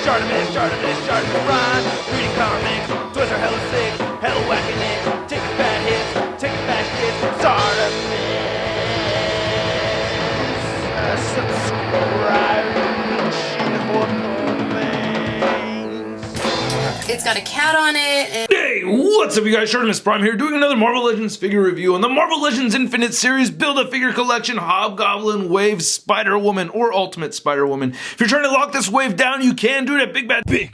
ShartimusPrime. Reading comics, toys are hella sick, hella whacking it. Taking bad hits, taking back hits. Subscribe. It's got a cat on it. And Hey, what's up you guys? ShartimusPrime here doing another Marvel Legends figure review on the Marvel Legends Infinite Series Build-A-Figure Collection Hobgoblin Wave Spider-Woman or Ultimate Spider-Woman. If you're trying to lock this wave down, you can do it at Big Bad. Big.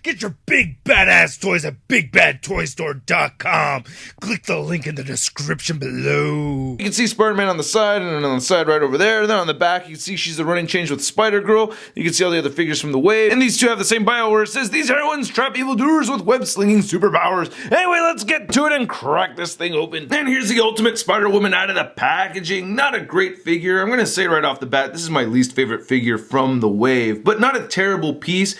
Get your big badass toys at BigBadToyStore.com. Click the link in the description below. You can see Spider-Man on the side, and then on the side right over there. And then on the back, you can see she's the running change with Spider-Girl. You can see all the other figures from the wave. And these two have the same bio where it says, these heroines trap evildoers with web-slinging superpowers. Anyway, let's get to it and crack this thing open. And here's the Ultimate Spider-Woman out of the packaging. Not a great figure. I'm going to say right off the bat, this is my least favorite figure from the wave, but not a terrible piece.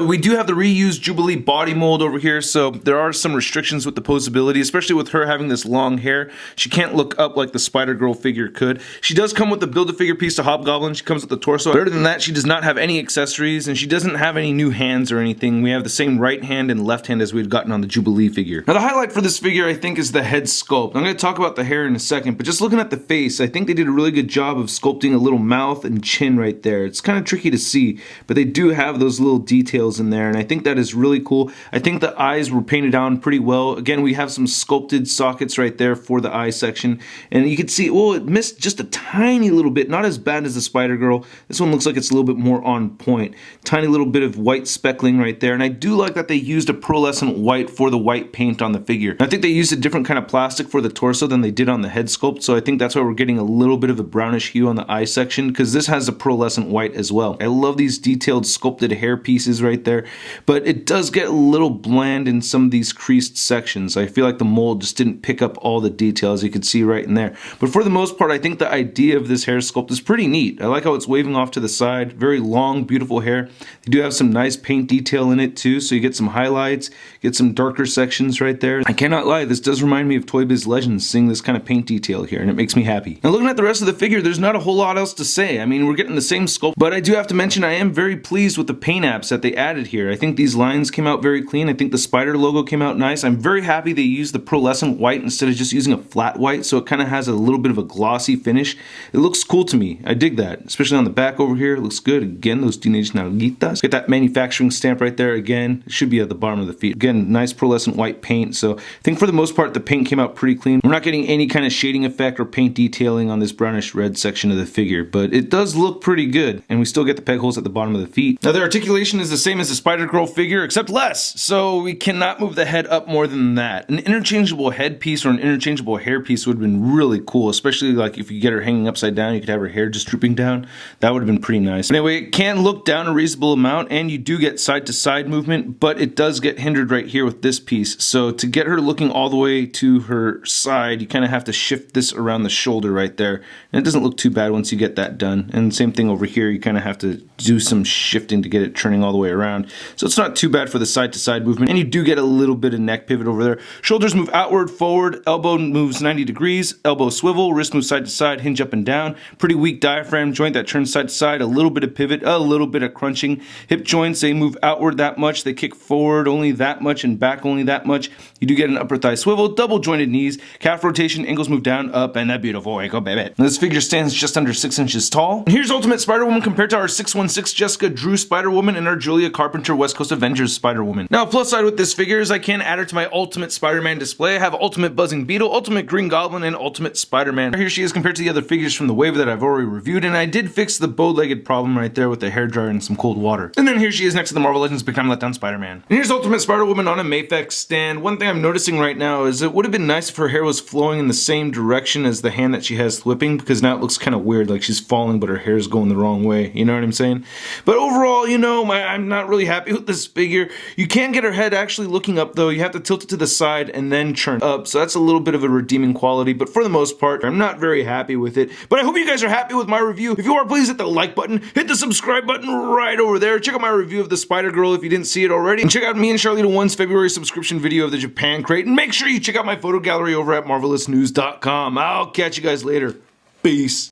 We do have the reused Jubilee body mold over here, so there are some restrictions with the posability, especially with her having this long hair. She can't look up like the Spider-Girl figure could. She does come with the Build-A-Figure piece to Hobgoblin. She comes with the torso. Better than that, she does not have any accessories, and she doesn't have any new hands or anything. We have the same right hand and left hand as we had gotten on the Jubilee figure. Now, the highlight for this figure, I think, is the head sculpt. I'm going to talk about the hair in a second, but just looking at the face, I think they did a really good job of sculpting a little mouth and chin right there. It's kind of tricky to see, but they do have those little details in there, and I think that is really cool. I think the eyes were painted on pretty well. Again, we have some sculpted sockets right there for the eye section, and you can see, well, it missed just a tiny little bit, not as bad as the Spider-Girl. This one looks like it's a little bit more on point. Tiny little bit of white speckling right there, and I do like that they used a pearlescent white for the white paint on the figure. I think they used a different kind of plastic for the torso than they did on the head sculpt, so I think that's why we're getting a little bit of a brownish hue on the eye section, because this has a pearlescent white as well. I love these detailed sculpted hair pieces right there, but it does get a little bland in some of these creased sections. I feel like the mold just didn't pick up all the details you could see right in there. But for the most part, I think the idea of this hair sculpt is pretty neat. I like how it's waving off to the side. Very long, beautiful hair. They do have some nice paint detail in it too, so you get some highlights, get some darker sections right there. I cannot lie, this does remind me of Toy Biz Legends, seeing this kind of paint detail here, and it makes me happy. Now looking at the rest of the figure, there's not a whole lot else to say. I mean, we're getting the same sculpt, but I do have to mention I am very pleased with the paint apps that they added here. I think these lines came out very clean. I think the spider logo came out nice. I'm very happy they used the pearlescent white instead of just using a flat white, so it kind of has a little bit of a glossy finish. It looks cool to me. I dig that, especially on the back over here. It looks good. Again, those teenage nalguitas. Get that manufacturing stamp right there again. It should be at the bottom of the feet. Again, nice pearlescent white paint, so I think for the most part the paint came out pretty clean. We're not getting any kind of shading effect or paint detailing on this brownish red section of the figure, but it does look pretty good, and we still get the peg holes at the bottom of the feet. Now, their articulation is the same as the Spider-Girl figure, except less, so we cannot move the head up more than that. An interchangeable head piece or an interchangeable hair piece would have been really cool, especially like if you get her hanging upside down, you could have her hair just drooping down. That would have been pretty nice. But anyway, it can look down a reasonable amount, and you do get side-to-side movement, but it does get hindered right here with this piece. So to get her looking all the way to her side, you kind of have to shift this around the shoulder right there, and it doesn't look too bad once you get that done. And same thing over here, you kind of have to do some shifting to get it turning all the way around. So it's not too bad for the side-to-side movement, and you do get a little bit of neck pivot over there. Shoulders move outward, forward, elbow moves 90 degrees, elbow swivel, wrist moves side to side, hinge up and down. Pretty weak diaphragm joint that turns side to side, a little bit of pivot, a little bit of crunching. Hip joints, they move outward that much, they kick forward only that much and back only that much. You do get an upper thigh swivel, double jointed knees, calf rotation, ankles move down, up, and that beautiful ankle, baby. This figure stands just under 6 inches tall. And here's Ultimate Spider-Woman compared to our 616 Jessica Drew Spider-Woman and our Julia Carpenter West Coast Avengers Spider-Woman. Now, plus side with this figure is I can add her to my Ultimate Spider-Man display. I have Ultimate Buzzing Beetle, Ultimate Green Goblin, and Ultimate Spider-Man. Here she is compared to the other figures from the wave that I've already reviewed, and I did fix the bow-legged problem right there with the hairdryer and some cold water. And then here she is next to the Marvel Legends Big Time Letdown Spider-Man. And here's Ultimate Spider-Woman on a Mafex stand. One thing I'm noticing right now is it would have been nice if her hair was flowing in the same direction as the hand that she has flipping, because now it looks kind of weird, like she's falling but her hair is going the wrong way, you know what I'm saying? But overall, you know, I'm not really happy with this figure. You can get her head actually looking up though. You have to tilt it to the side and then turn up, so that's a little bit of a redeeming quality, but for the most part, I'm not very happy with it. But I hope you guys are happy with my review. If you are, please hit the like button, hit the subscribe button right over there. Check out my review of the Spider-Girl if you didn't see it already, and check out me and Charlita One's February subscription video of the Japan crate, and make sure you check out my photo gallery over at marvelousnews.com. I'll catch you guys later. Peace.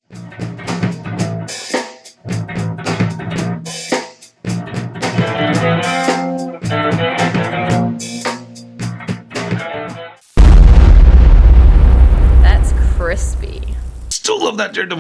love that Daredevil